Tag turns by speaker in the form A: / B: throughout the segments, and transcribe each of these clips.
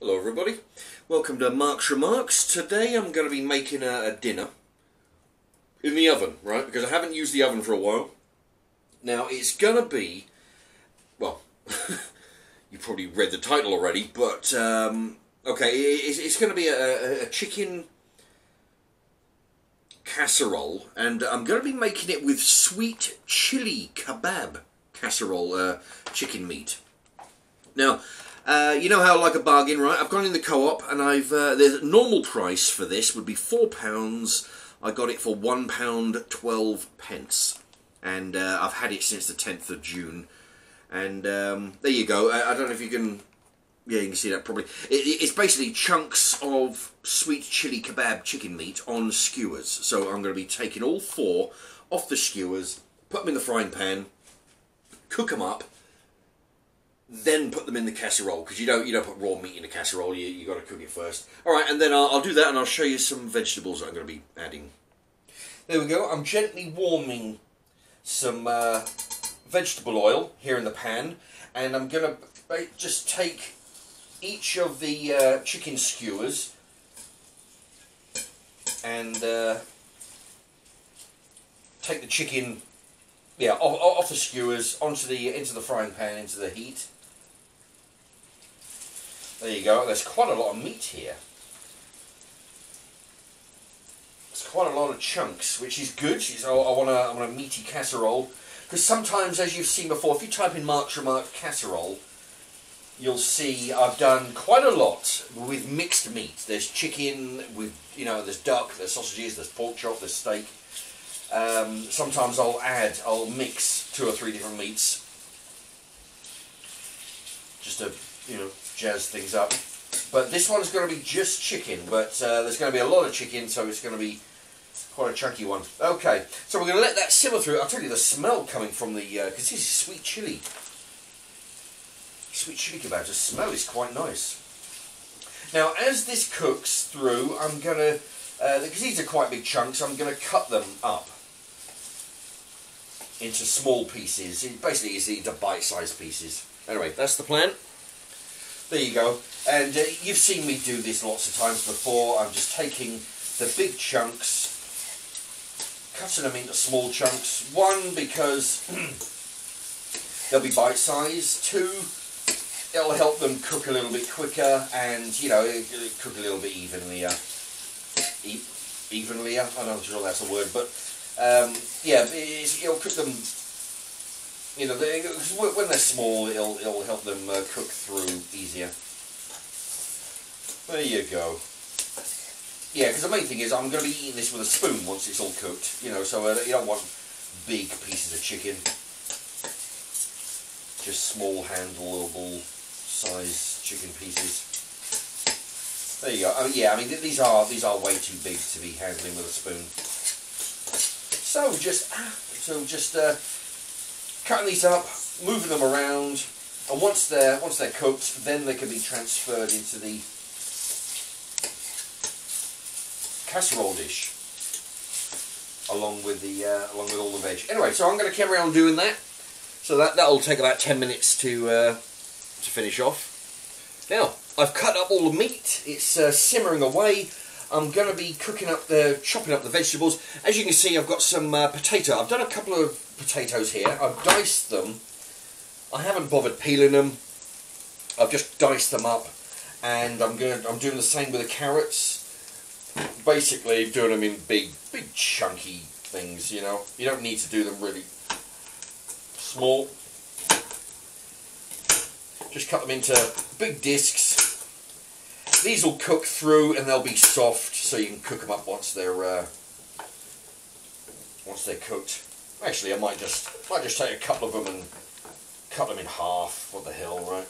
A: Hello everybody, welcome to Mark's Remarks. Today I'm going to be making a dinner in the oven, right, because I haven't used the oven for a while. Now it's going to be, well, you probably read the title already, but okay, it's going to be a chicken casserole, and I'm going to be making it with sweet chili kebab casserole chicken meat. Now, you know how I like a bargain, right? I've gone in the co-op and the normal price for this would be £4. I got it for £1.12, and I've had it since the 10th of June. And there you go. I don't know if you can, yeah, you can see that probably. It's basically chunks of sweet chili kebab chicken meat on skewers. So I'm going to be taking all 4 off the skewers, put them in the frying pan, cook them up, then put them in the casserole, because you don't put raw meat in a casserole. You got to cook it first. All right, and then I'll do that, and I'll show you some vegetables that I'm going to be adding. There we go. I'm gently warming some vegetable oil here in the pan, and I'm going to just take each of the chicken skewers and take the chicken, yeah, off the skewers into the frying pan, into the heat. There you go. There's quite a lot of meat here. It's quite a lot of chunks, which is good. I want a meaty casserole, because sometimes, as you've seen before, if you type in Mark's Remark casserole, you'll see I've done quite a lot with mixed meat. There's chicken with, there's duck, there's sausages, there's pork chop, there's steak. Sometimes I'll mix 2 or 3 different meats, just to, jazz things up. But this one's going to be just chicken, but there's going to be a lot of chicken, so it's going to be quite a chunky one. Okay, so we're going to let that simmer through. I'll tell you, the smell coming from the, because this is sweet chili kebab, the smell is quite nice. Now, as this cooks through, I'm going to, because these are quite big chunks, I'm going to cut them up into small pieces. It basically is into bite-sized pieces. Anyway, that's the plan. There you go. And you've seen me do this lots of times before. I'm just taking the big chunks, cutting them into small chunks. 1, because they'll be bite-sized. 2, it'll help them cook a little bit quicker, and, it'll cook a little bit evenly. Evenly, I'm not sure that's a word, but yeah, it'll cook them. When they're small, it'll help them cook through easier. There you go. Yeah, because the main thing is I'm going to be eating this with a spoon once it's all cooked. So you don't want big pieces of chicken. Just small, handleable size chicken pieces. There you go. Yeah, I mean these are way too big to be handling with a spoon. So just cutting these up, moving them around, and once they're cooked, then they can be transferred into the casserole dish, along with all the veg. Anyway, so I'm going to carry on doing that. So that'll take about 10 minutes to finish off. Now, I've cut up all the meat. It's simmering away. I'm going to be chopping up the vegetables. As you can see, I've got some potato. I've done a couple of potatoes here. I've diced them. I haven't bothered peeling them. I've just diced them up, and I'm doing the same with the carrots. Basically, doing them in big chunky things. You don't need to do them really small. Just cut them into big discs. These will cook through, and they'll be soft, so you can cook them up once they're cooked. Actually, I might just take a couple of them and cut them in half. What the hell, right?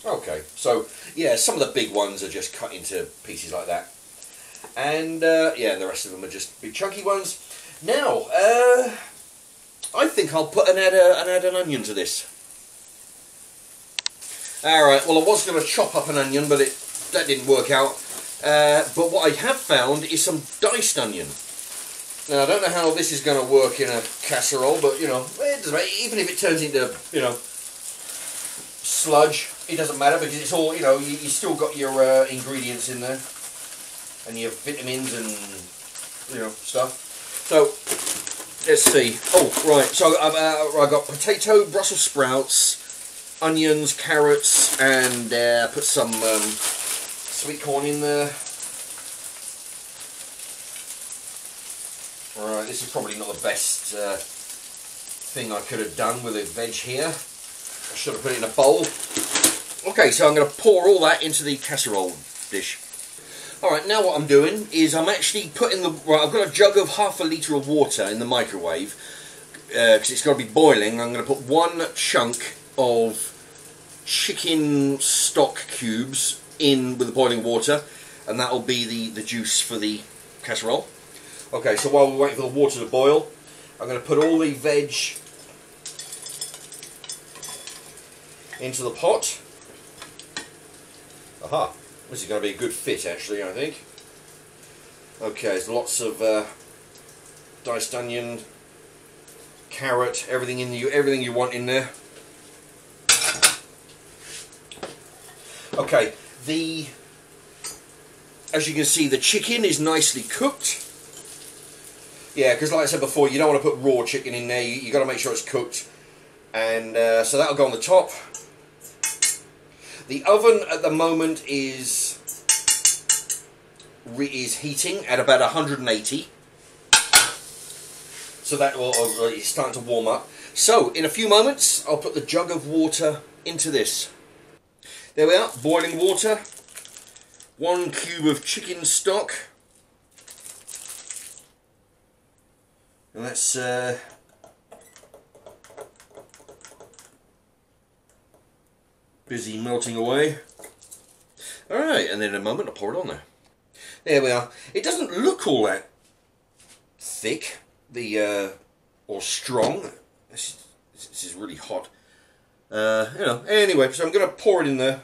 A: Okay, so yeah, some of the big ones are just cut into pieces like that, and yeah, the rest of them are just big chunky ones. Now, I think I'll add an onion to this. Alright, well I was going to chop up an onion, but that didn't work out. But what I have found is some diced onion. Now I don't know how this is going to work in a casserole, but it doesn't matter. Even if it turns into, sludge, it doesn't matter because it's all, you know, you still got your ingredients in there and your vitamins and, you know, stuff. So let's see. Oh, right. So I got potato, Brussels sprouts, onions, carrots, and put some sweet corn in there. Alright, this is probably not the best thing I could have done with a veg here. I should have put it in a bowl. Okay, so I'm going to pour all that into the casserole dish. Alright, now what I'm doing is I'm actually putting the... Right, I've got a jug of ½ litre of water in the microwave because it's got to be boiling. I'm going to put 1 chunk of chicken stock cubes in with the boiling water, and that'll be the juice for the casserole. Okay, so while we're waiting for the water to boil, I'm going to put all the veg into the pot. Aha, this is going to be a good fit actually, I think. Okay, there's lots of diced onion, carrot, everything you want in there. Okay, as you can see, the chicken is nicely cooked. Yeah, because like I said before, you don't want to put raw chicken in there. You got to make sure it's cooked, and so that'll go on the top. The oven at the moment is heating at about 180, so that it's starting to warm up. So in a few moments, I'll put the jug of water into this. There we are, boiling water. 1 cube of chicken stock. And that's busy melting away. Alright, and then in a moment I'll pour it on there. There we are. It doesn't look all that thick, or strong. This is really hot. You know, anyway, so I'm going to pour it in there.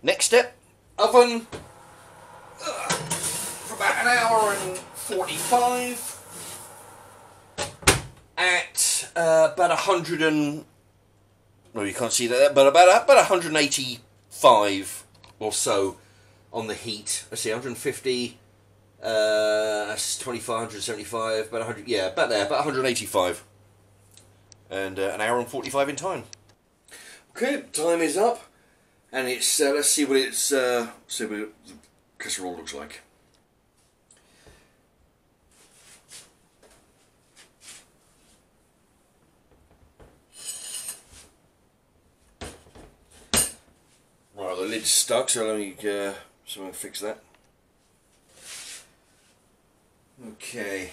A: Next step, oven for about 1 hour and 45 at about 100 and, well, you can't see that, but about 185 or so on the heat. Let's see, 150, that's 25, 175, about 100, yeah, about there, about 185, and 1 hour and 45 in time. Okay, time is up. And it's let's see what the casserole looks like. Right, the lid's stuck, so let me someone fix that. Okay.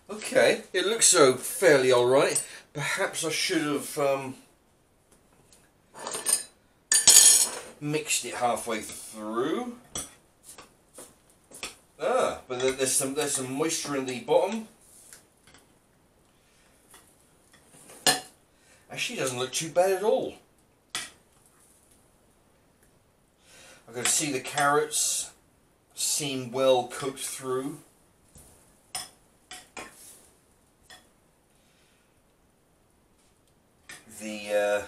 A: Okay, it looks so fairly alright. Perhaps I should have mixed it halfway through. But there's some moisture in the bottom. Actually, doesn't look too bad at all. I can see the carrots seem well cooked through. The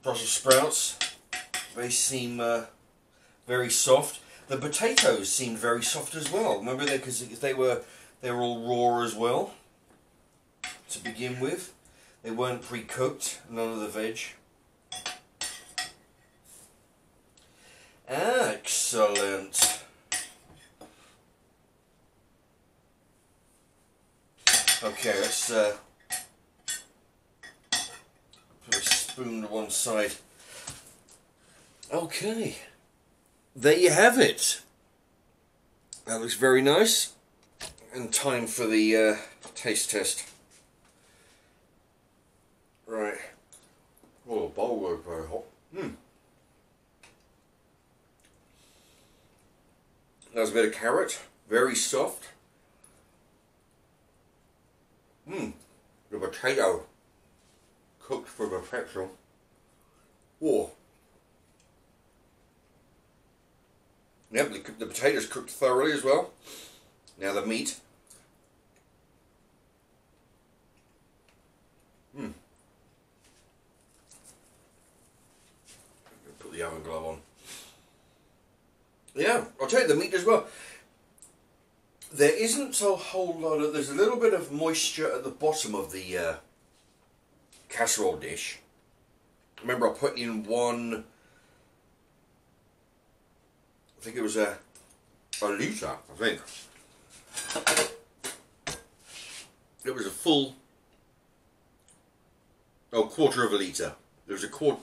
A: Brussels sprouts, they seem very soft. The potatoes seemed very soft as well. Remember that, because they were all raw as well to begin with. They weren't pre-cooked, none of the veg. Excellent. Okay, let's put a spoon to one side. Okay, there you have it. That looks very nice. And time for the taste test. Right. Oh, the bowl was very hot. There's a bit of carrot, very soft. The potato cooked for perfection. Oh. Yep, the potatoes cooked thoroughly as well. Now the meat. Put the oven glove on. Yeah, I'll tell you the meat as well. There isn't a whole lot of... There's a little bit of moisture at the bottom of the casserole dish. Remember, I put in one... I think it was a litre, I think. It was a full... Oh, quarter of a litre. There was a quarter...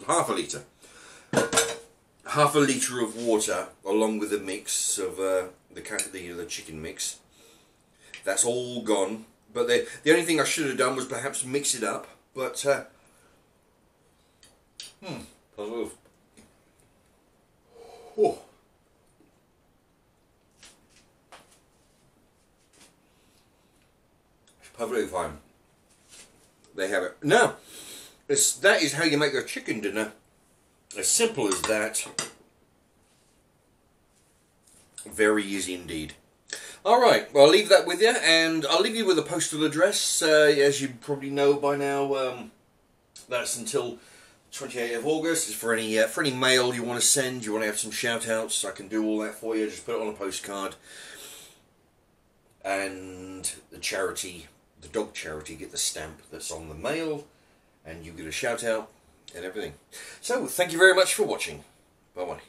A: half a litre. Half a litre of water along with the mix of the chicken mix. That's all gone. But the only thing I should have done was perhaps mix it up. But oh. It's perfectly fine. They have it. Now, that is how you make a chicken dinner. As simple as that. Very easy indeed. Alright, well I'll leave that with you, and I'll leave you with a postal address. As you probably know by now, that's until 28th of August. It's for any mail you want to send, you want to have some shout outs, I can do all that for you. Just put it on a postcard. And the charity, the dog charity, get the stamp that's on the mail, and you get a shout out and everything. So, thank you very much for watching. Bye bye.